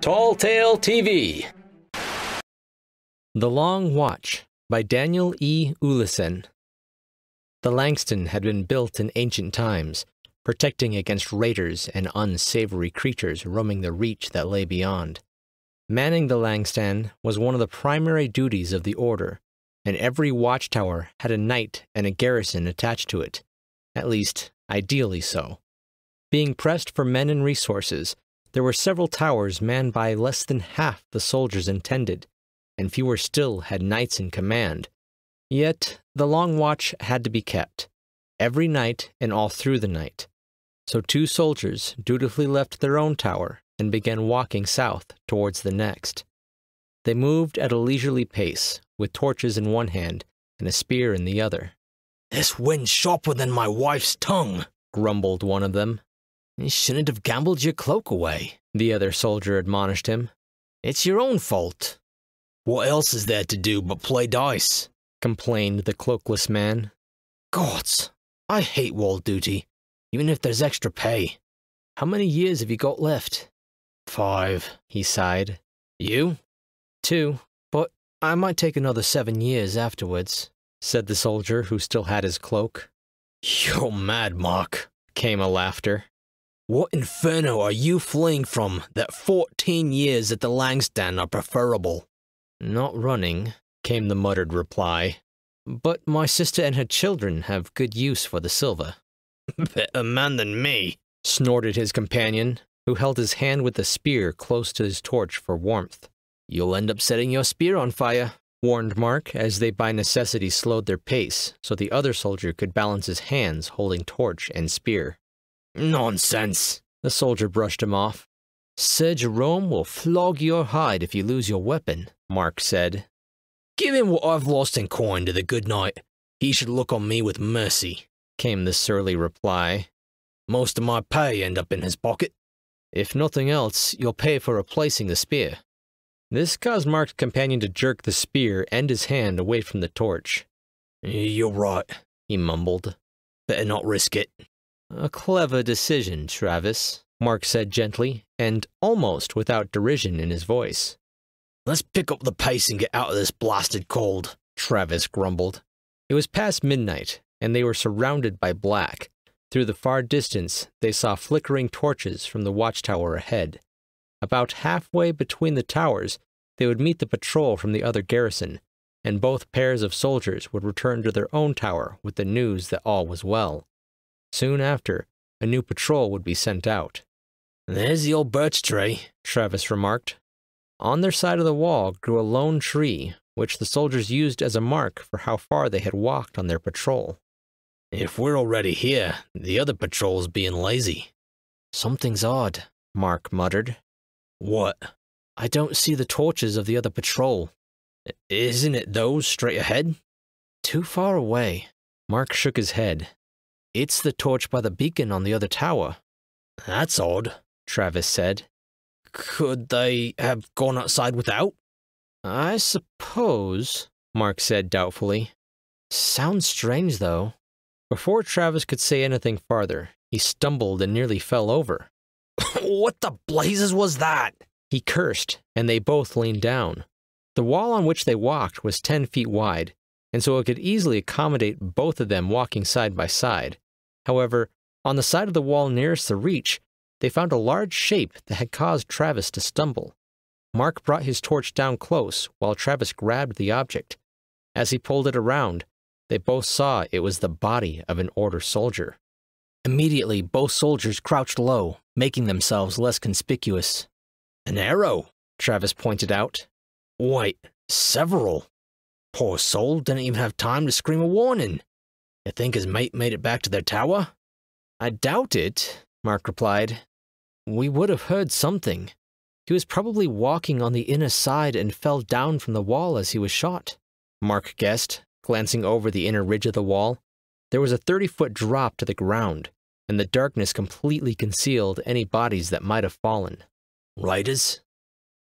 Tall Tale TV. The Long Watch by Daniel E. Olesen. The Langston had been built in ancient times, protecting against raiders and unsavory creatures roaming the reach that lay beyond. Manning the Langston was one of the primary duties of the Order, and every watchtower had a knight and a garrison attached to it, at least ideally so. Being pressed for men and resources, there were several towers manned by less than half the soldiers intended, and fewer still had knights in command. Yet the Long Watch had to be kept, every night and all through the night. So 2 soldiers dutifully left their own tower and began walking south towards the next. They moved at a leisurely pace, with torches in one hand and a spear in the other. "This wind's sharper than my wife's tongue," grumbled one of them. "You shouldn't have gambled your cloak away," the other soldier admonished him. "It's your own fault." "What else is there to do but play dice?" complained the cloakless man. "Gods, I hate wall duty, even if there's extra pay. How many years have you got left?" 5, he sighed. "You?" 2, but I might take another 7 years afterwards," said the soldier who still had his cloak. "You're mad, Mark," came a laughter. "What inferno are you fleeing from that 14 years at the Langston are preferable?" "Not running," came the muttered reply. "But my sister and her children have good use for the silver." "Better man than me," snorted his companion, who held his hand with the spear close to his torch for warmth. "You'll end up setting your spear on fire," warned Mark as they by necessity slowed their pace so the other soldier could balance his hands holding torch and spear. "Nonsense," the soldier brushed him off. "Sir Jerome will flog your hide if you lose your weapon," Mark said. "Give him what I've lost in coin to the good knight. He should look on me with mercy," came the surly reply. "Most of my pay end up in his pocket." "If nothing else, you'll pay for replacing the spear." This caused Mark's companion to jerk the spear and his hand away from the torch. "You're right," he mumbled. "Better not risk it." "A clever decision, Travis," Mark said gently, and almost without derision in his voice. "Let's pick up the pace and get out of this blasted cold," Travis grumbled. It was past midnight, and they were surrounded by black. Through the far distance, they saw flickering torches from the watchtower ahead. About halfway between the towers, they would meet the patrol from the other garrison, and both pairs of soldiers would return to their own tower with the news that all was well. Soon after, a new patrol would be sent out. "There's the old birch tree," Travis remarked. On their side of the wall grew a lone tree, which the soldiers used as a mark for how far they had walked on their patrol. "If we're already here, the other patrol's being lazy." "Something's odd," Mark muttered. "What?" "I don't see the torches of the other patrol." "Isn't it those straight ahead?" "Too far away." Mark shook his head. "It's the torch by the beacon on the other tower." "That's odd," Travis said. "Could they have gone outside without?" "I suppose," Mark said doubtfully. "Sounds strange, though." Before Travis could say anything farther, he stumbled and nearly fell over. "What the blazes was that?" he cursed, and they both leaned down. The wall on which they walked was 10 feet wide, and so it could easily accommodate both of them walking side by side. However, on the side of the wall nearest the reach, they found a large shape that had caused Travis to stumble. Mark brought his torch down close while Travis grabbed the object. As he pulled it around, they both saw it was the body of an Order soldier. Immediately, both soldiers crouched low, making themselves less conspicuous. "An arrow," Travis pointed out. "Wait, several. Poor soul didn't even have time to scream a warning. You think his mate made it back to their tower?" "I doubt it," Mark replied. "We would have heard something. He was probably walking on the inner side and fell down from the wall as he was shot," Mark guessed, glancing over the inner ridge of the wall. There was a 30-foot drop to the ground, and the darkness completely concealed any bodies that might have fallen. "Raiders?"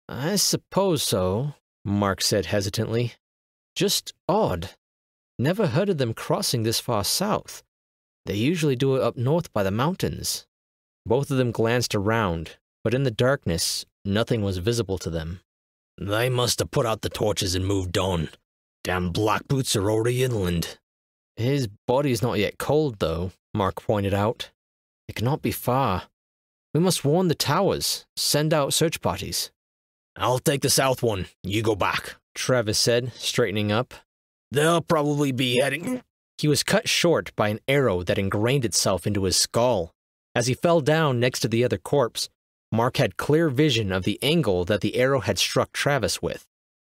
"I suppose so," Mark said hesitantly. "Just odd. Never heard of them crossing this far south. They usually do it up north by the mountains." Both of them glanced around, but in the darkness, nothing was visible to them. They must have put out the torches and moved on. Damn black boots are already inland. His body's not yet cold, though, Mark pointed out. It cannot be far. We must warn the towers, send out search parties. I'll take the south one. You go back, Travis said, straightening up. They'll probably be heading... He was cut short by an arrow that ingrained itself into his skull. As he fell down next to the other corpse, Mark had clear vision of the angle that the arrow had struck Travis with.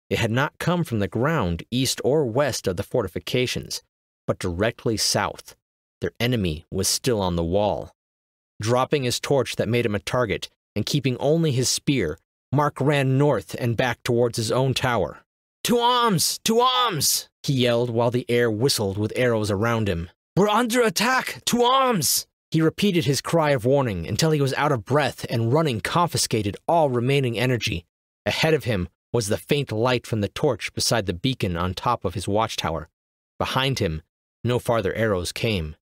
It had not come from the ground east or west of the fortifications, but directly south. Their enemy was still on the wall. Dropping his torch that made him a target and keeping only his spear, Mark ran north and back towards his own tower. To arms! To arms! He yelled while the air whistled with arrows around him. We're under attack! To arms! He repeated his cry of warning until he was out of breath and running confiscated all remaining energy. Ahead of him was the faint light from the torch beside the beacon on top of his watchtower. Behind him, no farther arrows came.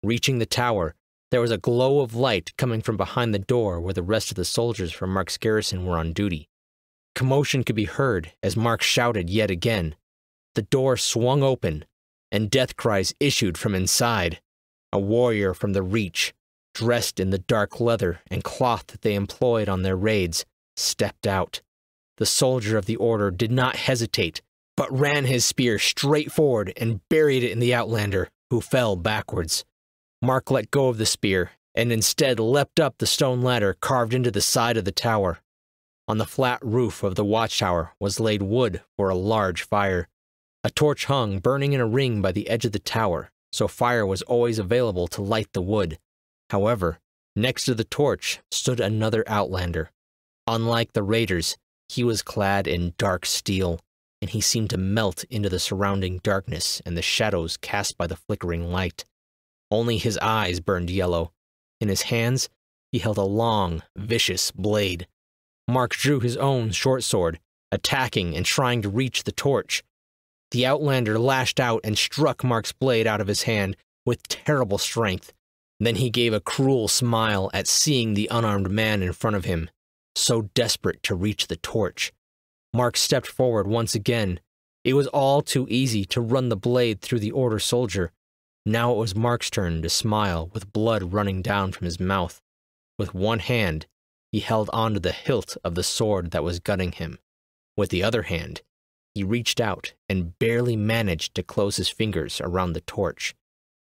Reaching the tower, there was a glow of light coming from behind the door where the rest of the soldiers from Mark's garrison were on duty. Commotion could be heard as Mark shouted yet again. The door swung open, and death cries issued from inside. A warrior from the Reach, dressed in the dark leather and cloth that they employed on their raids, stepped out. The soldier of the order did not hesitate, but ran his spear straight forward and buried it in the outlander, who fell backwards. Mark let go of the spear, and instead leapt up the stone ladder carved into the side of the tower. On the flat roof of the watchtower was laid wood for a large fire. A torch hung burning in a ring by the edge of the tower, so fire was always available to light the wood. However, next to the torch stood another outlander. Unlike the raiders, he was clad in dark steel, and he seemed to melt into the surrounding darkness and the shadows cast by the flickering light. Only his eyes burned yellow. In his hands, he held a long, vicious blade. Mark drew his own short sword, attacking and trying to reach the torch. The outlander lashed out and struck Mark's blade out of his hand with terrible strength. Then he gave a cruel smile at seeing the unarmed man in front of him, so desperate to reach the torch. Mark stepped forward once again. It was all too easy to run the blade through the order soldier. Now it was Mark's turn to smile with blood running down from his mouth. With one hand, he held onto the hilt of the sword that was gutting him. With the other hand, he reached out and barely managed to close his fingers around the torch.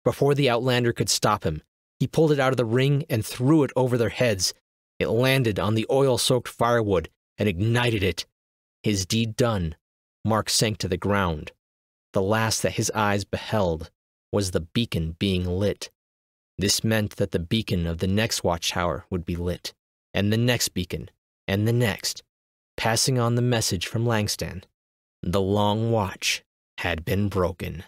Before the outlander could stop him, he pulled it out of the ring and threw it over their heads. It landed on the oil-soaked firewood and ignited it. His deed done, Mark sank to the ground. The last that his eyes beheld was the beacon being lit. This meant that the beacon of the next watchtower would be lit, and the next beacon, and the next, passing on the message from Langston. The long watch had been broken.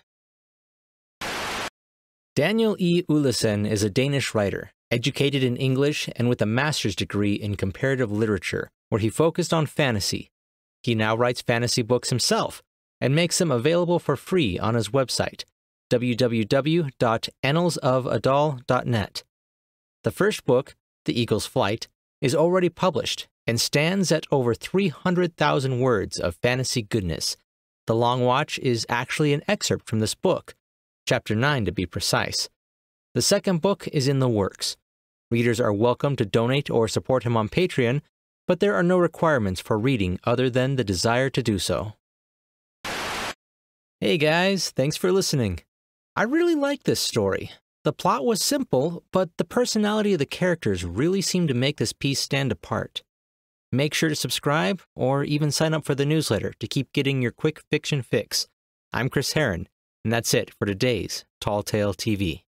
Daniel E. Olesen is a Danish writer, educated in English and with a master's degree in comparative literature, where he focused on fantasy. He now writes fantasy books himself, and makes them available for free on his website, www.annalsofadal.net. The first book, The Eagle's Flight, is already published and stands at over 300,000 words of fantasy goodness. The Long Watch is actually an excerpt from this book, Chapter 9 to be precise. The second book is in the works. Readers are welcome to donate or support him on Patreon, but there are no requirements for reading other than the desire to do so. Hey guys, thanks for listening. I really liked this story. The plot was simple, but the personality of the characters really seemed to make this piece stand apart. Make sure to subscribe, or even sign up for the newsletter to keep getting your quick fiction fix. I'm Chris Herron, and that's it for today's Tall Tale TV.